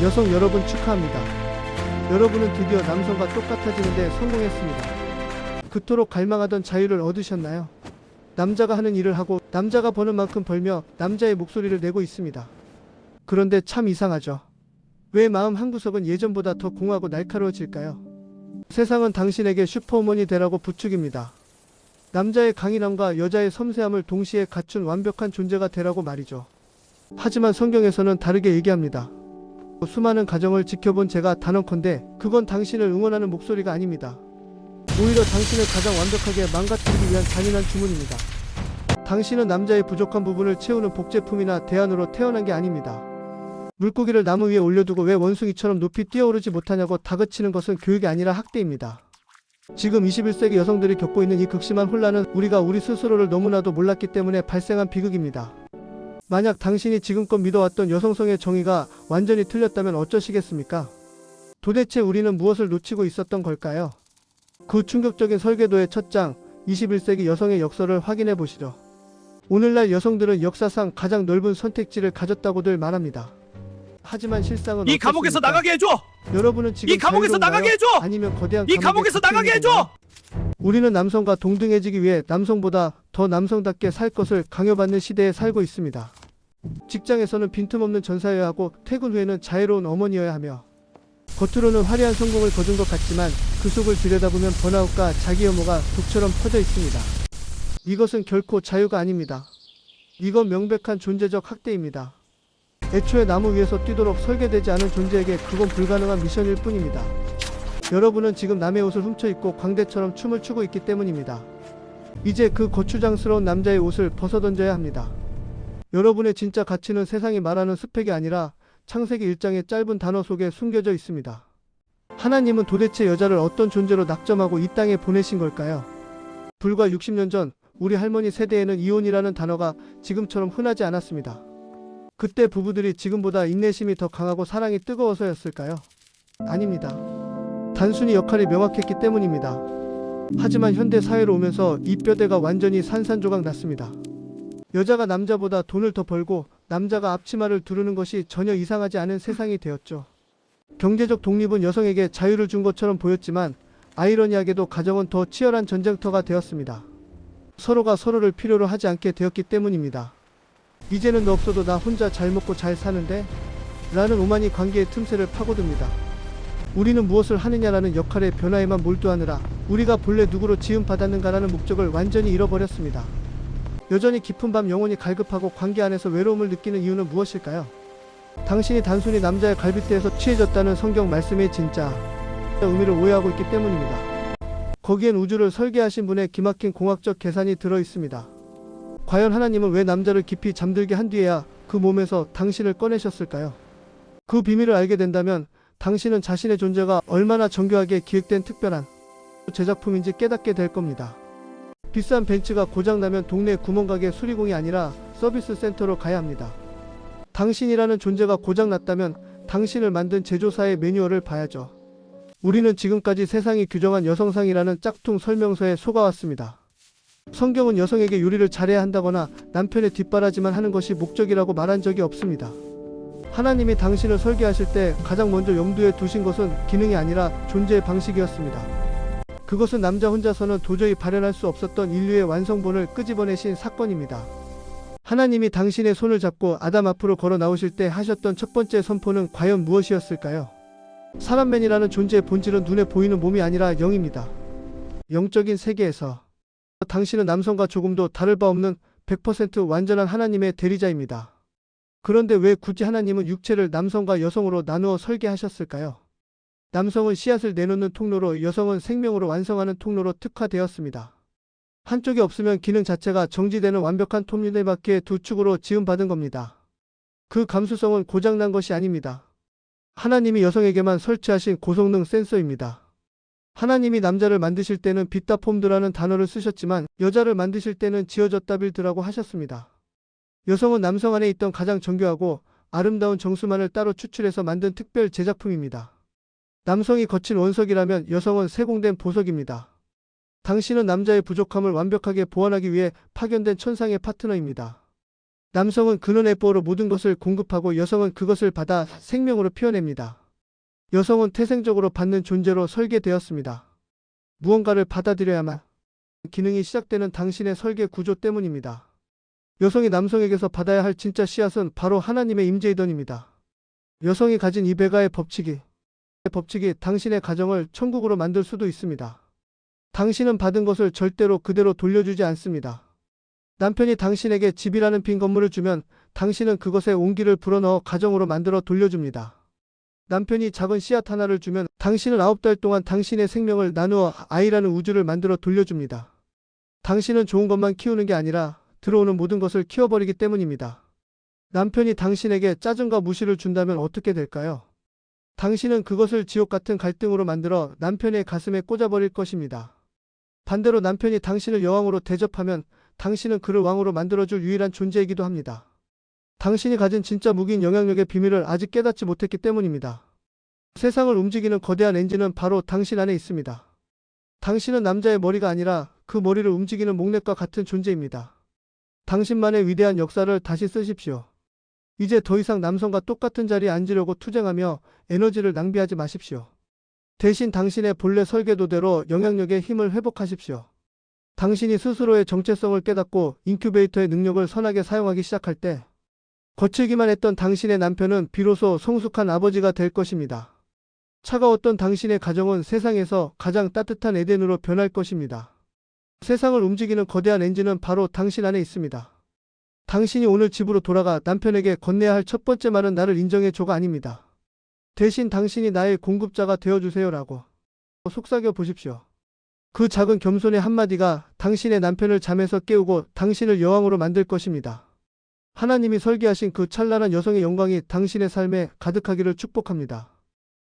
여성 여러분 축하합니다. 여러분은 드디어 남성과 똑같아지는데 성공했습니다. 그토록 갈망하던 자유를 얻으셨나요? 남자가 하는 일을 하고 남자가 버는 만큼 벌며 남자의 목소리를 내고 있습니다. 그런데 참 이상하죠. 왜 마음 한구석은 예전보다 더 공하고 날카로워질까요? 세상은 당신에게 슈퍼우먼이 되라고 부추깁니다. 남자의 강인함과 여자의 섬세함을 동시에 갖춘 완벽한 존재가 되라고 말이죠. 하지만 성경에서는 다르게 얘기합니다. 수많은 가정을 지켜본 제가 단언컨대 그건 당신을 응원하는 목소리가 아닙니다. 오히려 당신을 가장 완벽하게 망가뜨리기 위한 잔인한 주문입니다. 당신은 남자의 부족한 부분을 채우는 복제품이나 대안으로 태어난 게 아닙니다. 물고기를 나무 위에 올려두고 왜 원숭이처럼 높이 뛰어오르지 못하냐고 다그치는 것은 교육이 아니라 학대입니다. 지금 21세기 여성들이 겪고 있는 이 극심한 혼란은 우리가 우리 스스로를 너무나도 몰랐기 때문에 발생한 비극입니다. 만약 당신이 지금껏 믿어왔던 여성성의 정의가 완전히 틀렸다면 어쩌시겠습니까? 도대체 우리는 무엇을 놓치고 있었던 걸까요? 그 충격적인 설계도의 첫 장, 21세기 여성의 역설을 확인해 보시죠. 오늘날 여성들은 역사상 가장 넓은 선택지를 가졌다고들 말합니다. 하지만 실상은 이 감옥에서 어떻습니까? 나가게 해줘! 여러분은 지금 이 감옥에서 자유로운가요? 나가게 해줘! 아니면 거대한 이 감옥에서 나가게 해줘! 우리는 남성과 동등해지기 위해 남성보다 더 남성답게 살 것을 강요받는 시대에 살고 있습니다. 직장에서는 빈틈없는 전사여야 하고 퇴근 후에는 자유로운 어머니여야 하며 겉으로는 화려한 성공을 거둔 것 같지만 그 속을 들여다보면 번아웃과 자기 혐오가 독처럼 퍼져 있습니다. 이것은 결코 자유가 아닙니다. 이건 명백한 존재적 학대입니다. 애초에 나무 위에서 뛰도록 설계되지 않은 존재에게 그건 불가능한 미션일 뿐입니다. 여러분은 지금 남의 옷을 훔쳐입고 광대처럼 춤을 추고 있기 때문입니다. 이제 그 거추장스러운 남자의 옷을 벗어던져야 합니다. 여러분의 진짜 가치는 세상이 말하는 스펙이 아니라 창세기 1장의 짧은 단어 속에 숨겨져 있습니다. 하나님은 도대체 여자를 어떤 존재로 낙점하고 이 땅에 보내신 걸까요? 불과 60년 전 우리 할머니 세대에는 이혼이라는 단어가 지금처럼 흔하지 않았습니다. 그때 부부들이 지금보다 인내심이 더 강하고 사랑이 뜨거워서였을까요? 아닙니다. 단순히 역할이 명확했기 때문입니다. 하지만 현대 사회로 오면서 이 뼈대가 완전히 산산조각 났습니다. 여자가 남자보다 돈을 더 벌고 남자가 앞치마를 두르는 것이 전혀 이상하지 않은 세상이 되었죠. 경제적 독립은 여성에게 자유를 준 것처럼 보였지만 아이러니하게도 가정은 더 치열한 전쟁터가 되었습니다. 서로가 서로를 필요로 하지 않게 되었기 때문입니다. 이제는 너 없어도 나 혼자 잘 먹고 잘 사는데? 라는 오만이 관계의 틈새를 파고듭니다. 우리는 무엇을 하느냐라는 역할의 변화에만 몰두하느라 우리가 본래 누구로 지음받았는가라는 목적을 완전히 잃어버렸습니다. 여전히 깊은 밤 영혼이 갈급하고 관계 안에서 외로움을 느끼는 이유는 무엇일까요? 당신이 단순히 남자의 갈빗대에서 취해졌다는 성경 말씀의 진짜 의미를 오해하고 있기 때문입니다. 거기엔 우주를 설계하신 분의 기막힌 공학적 계산이 들어 있습니다. 과연 하나님은 왜 남자를 깊이 잠들게 한 뒤에야 그 몸에서 당신을 꺼내셨을까요? 그 비밀을 알게 된다면 당신은 자신의 존재가 얼마나 정교하게 기획된 특별한 제작품인지 깨닫게 될 겁니다. 비싼 벤츠가 고장나면 동네 구멍가게 수리공이 아니라 서비스 센터로 가야 합니다. 당신이라는 존재가 고장났다면 당신을 만든 제조사의 매뉴얼을 봐야죠. 우리는 지금까지 세상이 규정한 여성상이라는 짝퉁 설명서에 속아왔습니다. 성경은 여성에게 요리를 잘해야 한다거나 남편의 뒷바라지만 하는 것이 목적이라고 말한 적이 없습니다. 하나님이 당신을 설계하실 때 가장 먼저 염두에 두신 것은 기능이 아니라 존재의 방식이었습니다. 그것은 남자 혼자서는 도저히 발현할 수 없었던 인류의 완성본을 끄집어내신 사건입니다. 하나님이 당신의 손을 잡고 아담 앞으로 걸어 나오실 때 하셨던 첫 번째 선포는 과연 무엇이었을까요? 사람맨이라는 존재의 본질은 눈에 보이는 몸이 아니라 영입니다. 영적인 세계에서 당신은 남성과 조금도 다를 바 없는 100% 완전한 하나님의 대리자입니다. 그런데 왜 굳이 하나님은 육체를 남성과 여성으로 나누어 설계하셨을까요? 남성은 씨앗을 내놓는 통로로, 여성은 생명으로 완성하는 통로로 특화되었습니다. 한쪽이 없으면 기능 자체가 정지되는 완벽한 톱니바퀴의 두 축으로 지음받은 겁니다. 그 감수성은 고장난 것이 아닙니다. 하나님이 여성에게만 설치하신 고성능 센서입니다. 하나님이 남자를 만드실 때는 빛다 폼드라는 단어를 쓰셨지만 여자를 만드실 때는 지어졌다 빌드라고 하셨습니다. 여성은 남성 안에 있던 가장 정교하고 아름다운 정수만을 따로 추출해서 만든 특별 제작품입니다. 남성이 거친 원석이라면 여성은 세공된 보석입니다. 당신은 남자의 부족함을 완벽하게 보완하기 위해 파견된 천상의 파트너입니다. 남성은 근원의 보호로 모든 것을 공급하고 여성은 그것을 받아 생명으로 표현합니다. 여성은 태생적으로 받는 존재로 설계되었습니다. 무언가를 받아들여야만 기능이 시작되는 당신의 설계 구조 때문입니다. 여성이 남성에게서 받아야 할 진짜 씨앗은 바로 하나님의 임재이던입니다. 여성이 가진 이 베가의 법칙이 당신의 가정을 천국으로 만들 수도 있습니다. 당신은 받은 것을 절대로 그대로 돌려주지 않습니다. 남편이 당신에게 집이라는 빈 건물을 주면 당신은 그것에 온기를 불어넣어 가정으로 만들어 돌려줍니다. 남편이 작은 씨앗 하나를 주면 당신은 9달 동안 당신의 생명을 나누어 아이라는 우주를 만들어 돌려줍니다. 당신은 좋은 것만 키우는 게 아니라 들어오는 모든 것을 키워버리기 때문입니다. 남편이 당신에게 짜증과 무시를 준다면 어떻게 될까요? 당신은 그것을 지옥 같은 갈등으로 만들어 남편의 가슴에 꽂아버릴 것입니다. 반대로 남편이 당신을 여왕으로 대접하면 당신은 그를 왕으로 만들어줄 유일한 존재이기도 합니다. 당신이 가진 진짜 무기인 영향력의 비밀을 아직 깨닫지 못했기 때문입니다. 세상을 움직이는 거대한 엔진은 바로 당신 안에 있습니다. 당신은 남자의 머리가 아니라 그 머리를 움직이는 목렛과 같은 존재입니다. 당신만의 위대한 역사를 다시 쓰십시오. 이제 더 이상 남성과 똑같은 자리에 앉으려고 투쟁하며 에너지를 낭비하지 마십시오. 대신 당신의 본래 설계도대로 영향력의 힘을 회복하십시오. 당신이 스스로의 정체성을 깨닫고 인큐베이터의 능력을 선하게 사용하기 시작할 때 거칠기만 했던 당신의 남편은 비로소 성숙한 아버지가 될 것입니다. 차가웠던 당신의 가정은 세상에서 가장 따뜻한 에덴으로 변할 것입니다. 세상을 움직이는 거대한 엔진은 바로 당신 안에 있습니다. 당신이 오늘 집으로 돌아가 남편에게 건네야 할 첫 번째 말은 나를 인정해줘가 아닙니다. 대신 당신이 나의 공급자가 되어주세요라고 속삭여 보십시오. 그 작은 겸손의 한마디가 당신의 남편을 잠에서 깨우고 당신을 여왕으로 만들 것입니다. 하나님이 설계하신 그 찬란한 여성의 영광이 당신의 삶에 가득하기를 축복합니다.